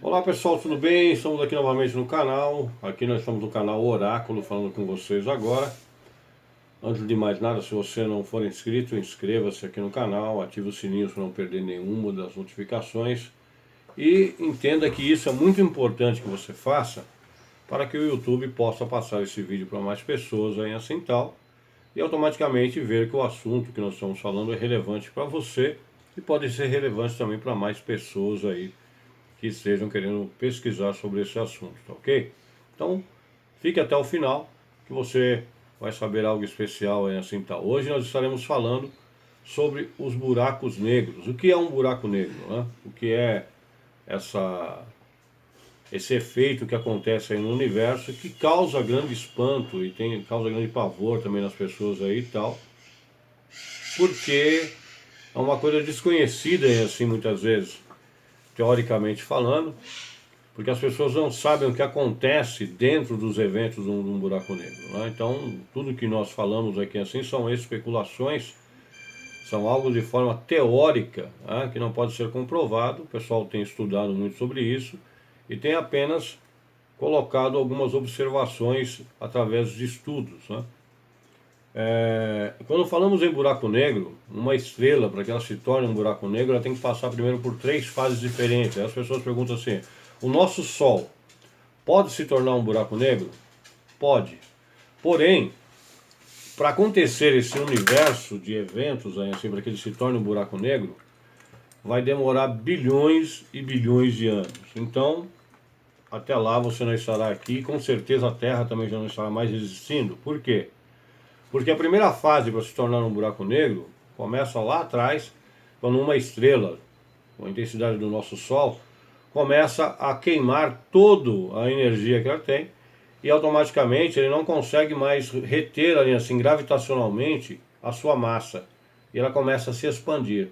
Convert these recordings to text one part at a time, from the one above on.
Olá pessoal, tudo bem? Estamos aqui novamente no canal. Aqui nós estamos no canal Oráculo, falando com vocês agora. Antes de mais nada, se você não for inscrito, inscreva-se aqui no canal, ative o sininho para não perder nenhuma das notificações. E entenda que isso é muito importante que você faça para que o YouTube possa passar esse vídeo para mais pessoas aí assim tal, e automaticamente ver que o assunto que nós estamos falando é relevante para você e pode ser relevante também para mais pessoas aí que estejam querendo pesquisar sobre esse assunto, tá ok? Então, fique até o final, que você vai saber algo especial aí assim tal. Hoje nós estaremos falando sobre os buracos negros. O que é um buraco negro, né? O que é esse efeito que acontece aí no universo, que causa grande espanto e causa grande pavor também nas pessoas aí e tal, porque é uma coisa desconhecida assim muitas vezes, teoricamente falando, porque as pessoas não sabem o que acontece dentro dos eventos de um buraco negro, né? Então, tudo que nós falamos aqui assim são especulações, são algo de forma teórica, né, que não pode ser comprovado. O pessoal tem estudado muito sobre isso e tem apenas colocado algumas observações através de estudos, né? Quando falamos em buraco negro, uma estrela, para que ela se torne um buraco negro, ela tem que passar primeiro por 3 fases diferentes. Aí as pessoas perguntam assim: o nosso Sol pode se tornar um buraco negro? Pode. Porém, para acontecer esse universo de eventos, assim, para que ele se torne um buraco negro, vai demorar bilhões e bilhões de anos. Então, até lá você não estará aqui, com certeza a Terra também já não estará mais existindo. Por quê? Porque a primeira fase para se tornar um buraco negro começa lá atrás, quando uma estrela, com a intensidade do nosso Sol, começa a queimar toda a energia que ela tem, e automaticamente ele não consegue mais reter ali assim gravitacionalmente a sua massa, e ela começa a se expandir.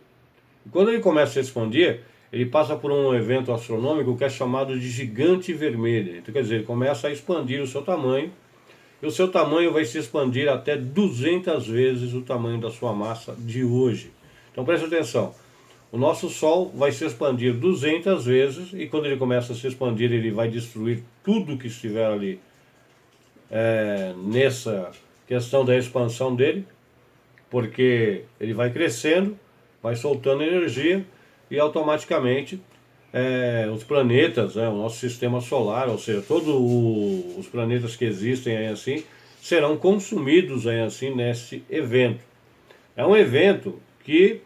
E quando ele começa a se expandir, ele passa por um evento astronômico que é chamado de gigante vermelha. Então quer dizer, ele começa a expandir o seu tamanho, e o seu tamanho vai se expandir até 200 vezes o tamanho da sua massa de hoje. Então preste atenção, o nosso Sol vai se expandir 200 vezes, e quando ele começa a se expandir, ele vai destruir tudo que estiver ali nessa questão da expansão dele, porque ele vai crescendo, vai soltando energia, e automaticamente os planetas, o nosso sistema solar, ou seja, todos os planetas que existem aí assim, serão consumidos aí assim nesse evento. É um evento que,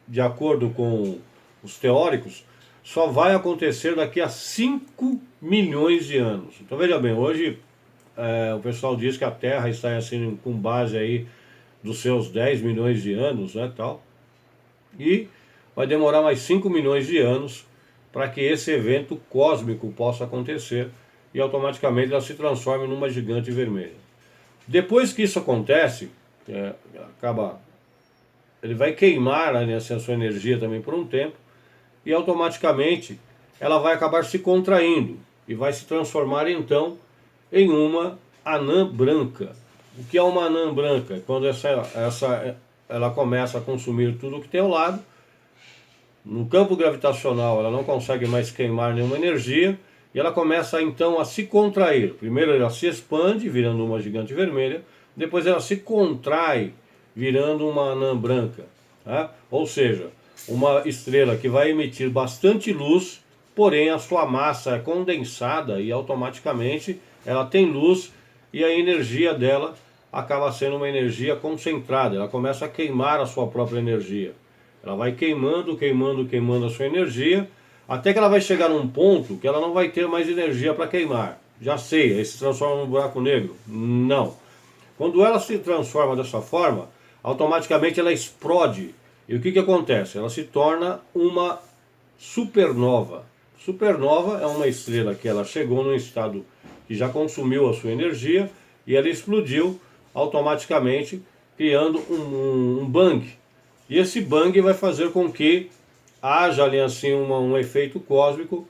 de acordo com os teóricos, só vai acontecer daqui a 5 milhões de anos. Então veja bem, hoje o pessoal diz que a Terra está assim com base aí dos seus 10 milhões de anos, né, tal, e vai demorar mais 5 milhões de anos para que esse evento cósmico possa acontecer, e automaticamente ela se transforme numa gigante vermelha. Depois que isso acontece, ele vai queimar assim, a sua energia também por um tempo, e automaticamente ela vai acabar se contraindo e vai se transformar então em uma anã branca. O que é uma anã branca? Quando ela começa a consumir tudo que tem ao lado, no campo gravitacional ela não consegue mais queimar nenhuma energia, e ela começa então a se contrair. Primeiro ela se expande, virando uma gigante vermelha, depois ela se contrai, virando uma anã branca, tá? Ou seja, uma estrela que vai emitir bastante luz, porém a sua massa é condensada e automaticamente ela tem luz, e a energia dela acaba sendo uma energia concentrada. Ela começa a queimar a sua própria energia. Ela vai queimando, queimando, queimando a sua energia, até que ela vai chegar num ponto que ela não vai ter mais energia para queimar. Já sei, aí se transforma num buraco negro? Não. Quando ela se transforma dessa forma, automaticamente ela explode. E o que acontece? Ela se torna uma supernova. Supernova é uma estrela que ela chegou num estado que já consumiu a sua energia, e ela explodiu automaticamente, criando um bang. E esse bang vai fazer com que haja ali assim um efeito cósmico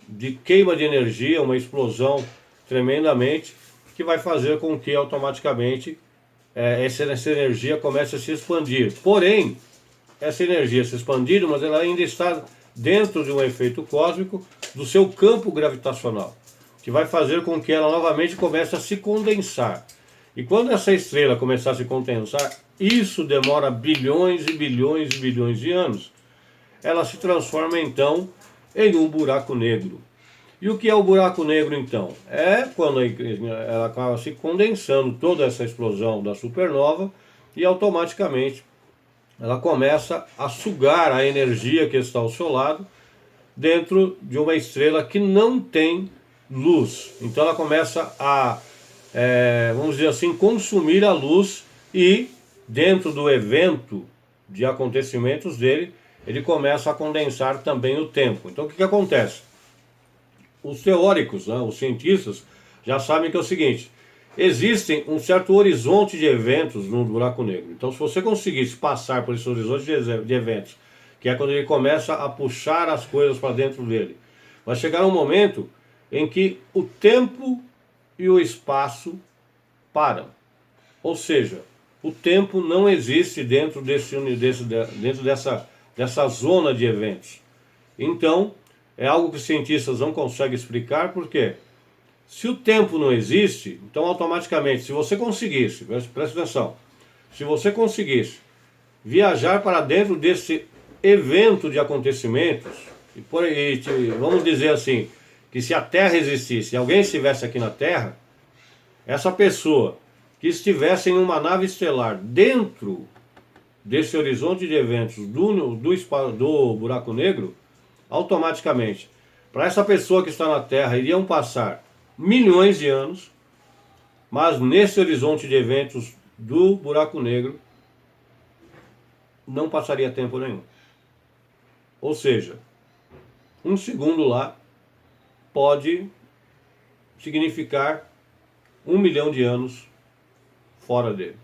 de queima de energia, uma explosão tremendamente, que vai fazer com que automaticamente essa energia comece a se expandir. Porém, essa energia se expandindo, mas ela ainda está dentro de um efeito cósmico do seu campo gravitacional, que vai fazer com que ela novamente comece a se condensar. E quando essa estrela começar a se condensar, isso demora bilhões e bilhões e bilhões de anos. Ela se transforma então em um buraco negro. E o que é o buraco negro então? É quando ela acaba se condensando toda essa explosão da supernova e automaticamente ela começa a sugar a energia que está ao seu lado dentro de uma estrela que não tem luz. Então ela começa a, vamos dizer assim, consumir a luz e dentro do evento de acontecimentos dele, ele começa a condensar também o tempo. Então o que acontece? Os teóricos, né, os cientistas, já sabem que é o seguinte: existem um certo horizonte de eventos no buraco negro. Então, se você conseguisse passar por esse horizonte de eventos, que é quando ele começa a puxar as coisas para dentro dele, vai chegar um momento em que o tempo e o espaço param. Ou seja, o tempo não existe dentro dessa zona de eventos. Então, é algo que os cientistas não conseguem explicar, por quê? Se o tempo não existe, então automaticamente, se você conseguisse, presta atenção, se você conseguisse viajar para dentro desse evento de acontecimentos, vamos dizer assim, que se a Terra existisse, se alguém estivesse aqui na Terra, essa pessoa que estivesse em uma nave estelar dentro desse horizonte de eventos do buraco negro, automaticamente, para essa pessoa que está na Terra, iriam passar milhões de anos, mas nesse horizonte de eventos do buraco negro, não passaria tempo nenhum. Ou seja, um segundo lá pode significar 1 milhão de anos fora dele.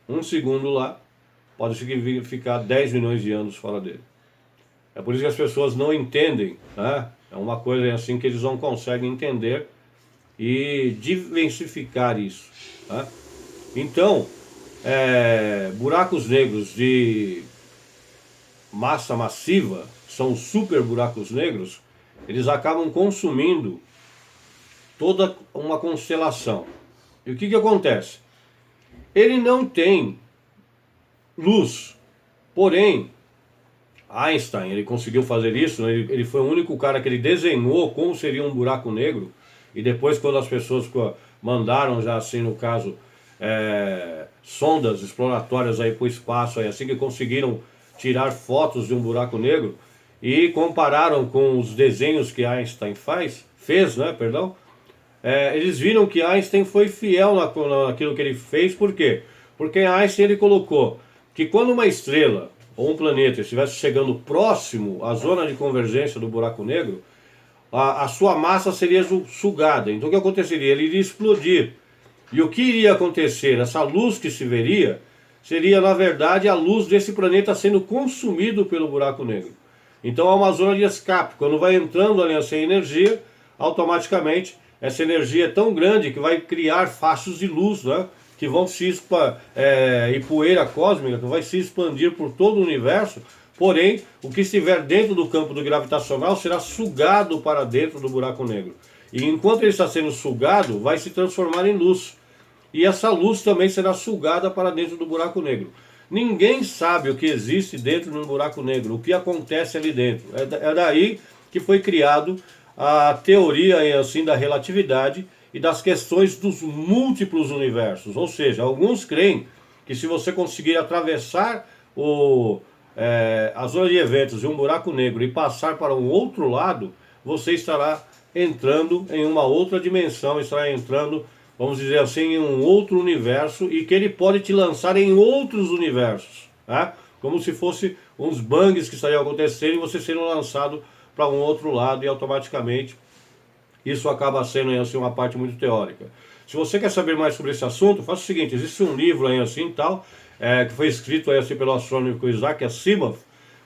Um segundo lá pode significar 10 milhões de anos fora dele. É por isso que as pessoas não entendem, né? É uma coisa assim que eles não conseguem entender e diversificar isso, né? Então, buracos negros de massa massiva, são super buracos negros, eles acabam consumindo toda uma constelação. E o que acontece? Ele não tem luz, porém Einstein, ele conseguiu fazer isso, né? Ele foi o único cara que ele desenhou como seria um buraco negro, e depois quando as pessoas mandaram já assim no caso sondas exploratórias aí para o espaço, aí, assim que conseguiram tirar fotos de um buraco negro e compararam com os desenhos que Einstein fez, né, perdão, eles viram que Einstein foi fiel naquilo que ele fez. Por quê? Porque Einstein ele colocou que quando uma estrela ou um planeta estivesse chegando próximo à zona de convergência do buraco negro, a sua massa seria sugada. Então o que aconteceria? Ele iria explodir. E o que iria acontecer? Essa luz que se veria seria, na verdade, a luz desse planeta sendo consumido pelo buraco negro. Então é uma zona de escape. Quando vai entrando ali essa energia, automaticamente essa energia é tão grande que vai criar fachos de luz, né? Que vão e poeira cósmica que vai se expandir por todo o universo. Porém, o que estiver dentro do campo do gravitacional será sugado para dentro do buraco negro. E enquanto ele está sendo sugado, vai se transformar em luz. E essa luz também será sugada para dentro do buraco negro. Ninguém sabe o que existe dentro de um buraco negro, o que acontece ali dentro. É daí que foi criado a teoria assim da relatividade e das questões dos múltiplos universos. Ou seja, alguns creem que se você conseguir atravessar a zona de eventos de um buraco negro e passar para um outro lado, você estará entrando em uma outra dimensão, estará entrando, vamos dizer assim, em um outro universo, e que ele pode te lançar em outros universos, né? Como se fosse uns bangs que estariam acontecendo e você sendo lançado para um outro lado, e automaticamente isso acaba sendo assim, uma parte muito teórica. Se você quer saber mais sobre esse assunto, faça o seguinte: existe um livro aí assim tal, que foi escrito aí assim pelo astrônomo Isaac Asimov,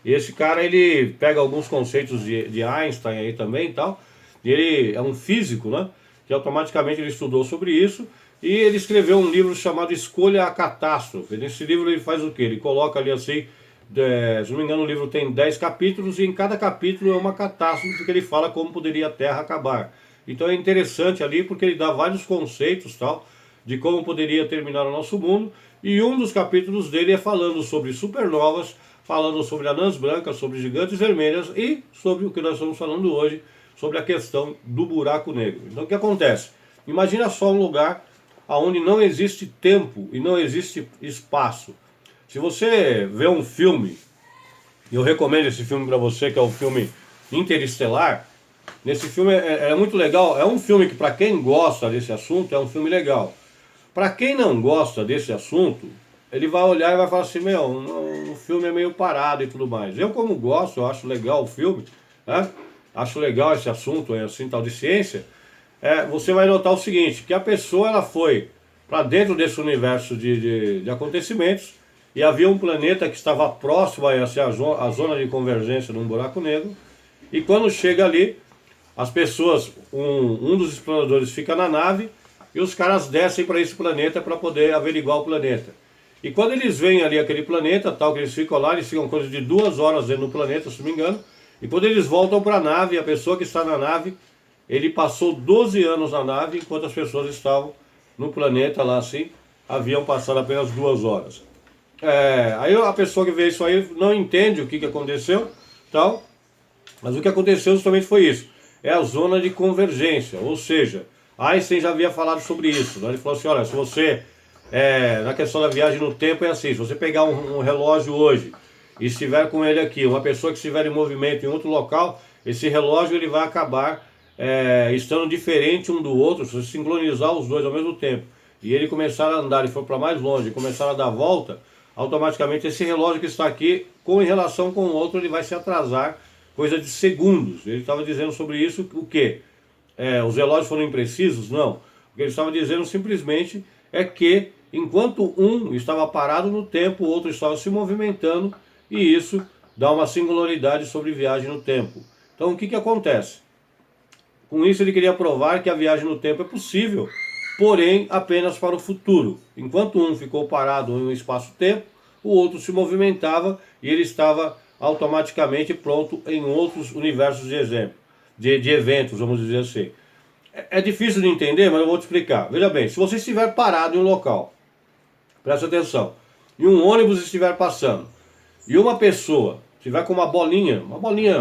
e esse cara ele pega alguns conceitos de Einstein aí também e tal, e ele é um físico, né, que automaticamente ele estudou sobre isso, e ele escreveu um livro chamado Escolha a Catástrofe. Nesse livro ele faz o que? Ele coloca ali assim se não me engano o livro tem 10 capítulos e em cada capítulo é uma catástrofe que ele fala como poderia a Terra acabar. Então é interessante ali porque ele dá vários conceitos tal, de como poderia terminar o nosso mundo, e um dos capítulos dele é falando sobre supernovas, falando sobre anãs brancas, sobre gigantes vermelhas e sobre o que nós estamos falando hoje, sobre a questão do buraco negro. Então o que acontece? Imagina só um lugar onde não existe tempo e não existe espaço. Se você vê um filme, eu recomendo esse filme para você, que é o filme Interestelar. Nesse filme é muito legal, é um filme que para quem gosta desse assunto é um filme legal. Para quem não gosta desse assunto, ele vai olhar e vai falar assim, meu, o filme é meio parado e tudo mais. Eu como gosto, eu acho legal o filme, né? Acho legal esse assunto, assim, tal de ciência. Você vai notar o seguinte, que a pessoa ela foi para dentro desse universo de acontecimentos, e havia um planeta que estava próximo a a zona de convergência de um buraco negro, e quando chega ali, as pessoas, um dos exploradores fica na nave, e os caras descem para esse planeta para poder averiguar o planeta. E quando eles veem ali aquele planeta, tal, que eles ficam lá, eles ficam coisa de 2 horas dentro do planeta, se não me engano, e quando eles voltam para a nave, a pessoa que está na nave, ele passou 12 anos na nave, enquanto as pessoas estavam no planeta lá assim, haviam passado apenas 2 horas. Aí a pessoa que vê isso aí não entende o que aconteceu, tal, mas o que aconteceu justamente foi isso. É a zona de convergência, ou seja, Einstein já havia falado sobre isso, né? Ele falou assim, olha, se você, na questão da viagem no tempo é assim, se você pegar um relógio hoje e estiver com ele aqui, uma pessoa que estiver em movimento em outro local, esse relógio ele vai acabar estando diferente um do outro, se você sincronizar os dois ao mesmo tempo, e ele começar a andar e for para mais longe, e começar a dar volta, automaticamente esse relógio que está aqui, em relação com o outro, ele vai se atrasar coisa de segundos. Ele estava dizendo sobre isso o quê? Os relógios foram imprecisos? Não. O que ele estava dizendo simplesmente é que enquanto um estava parado no tempo, o outro estava se movimentando, e isso dá uma singularidade sobre viagem no tempo. Então o que acontece? Com isso ele queria provar que a viagem no tempo é possível, porém apenas para o futuro. Enquanto um ficou parado em um espaço-tempo, o outro se movimentava e ele estava automaticamente pronto em outros universos de eventos, vamos dizer assim. É difícil de entender, mas eu vou te explicar. Veja bem, se você estiver parado em um local, presta atenção, e um ônibus estiver passando, e uma pessoa estiver com uma bolinha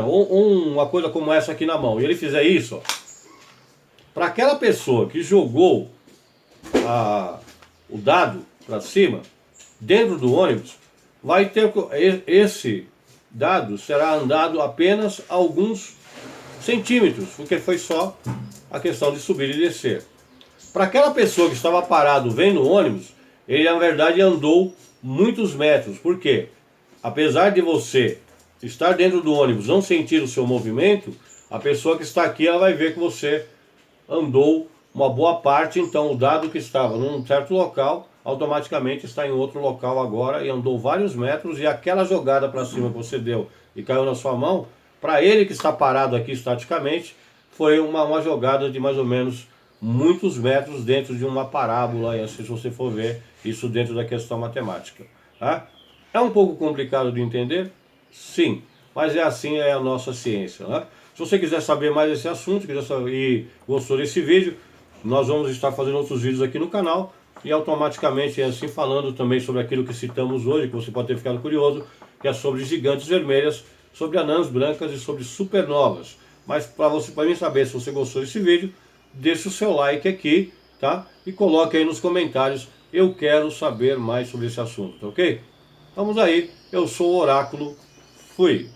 ou uma coisa como essa aqui na mão, e ele fizer isso, para aquela pessoa que jogou o dado para cima, dentro do ônibus, vai ter esse dado será andado apenas alguns centímetros, porque foi só a questão de subir e descer. Para aquela pessoa que estava parado vendo o ônibus, ele na verdade andou muitos metros. Por quê? Apesar de você estar dentro do ônibus, não sentir o seu movimento, a pessoa que está aqui ela vai ver que você andou uma boa parte, então o dado que estava num certo local, automaticamente está em outro local agora e andou vários metros, e aquela jogada para cima que você deu e caiu na sua mão, para ele que está parado aqui estaticamente, foi uma jogada de mais ou menos muitos metros dentro de uma parábola, e assim se você for ver isso dentro da questão matemática. Tá? É um pouco complicado de entender? Sim, mas assim é a nossa ciência. Né? Se você quiser saber mais desse assunto, e gostou desse vídeo, nós vamos estar fazendo outros vídeos aqui no canal, e automaticamente assim falando também sobre aquilo que citamos hoje, que você pode ter ficado curioso, que é sobre gigantes vermelhas, sobre anãs brancas e sobre supernovas. Mas para mim saber se você gostou desse vídeo, deixe o seu like aqui, tá? E coloque aí nos comentários, eu quero saber mais sobre esse assunto, tá ok? Vamos aí, eu sou o Oráculo, fui!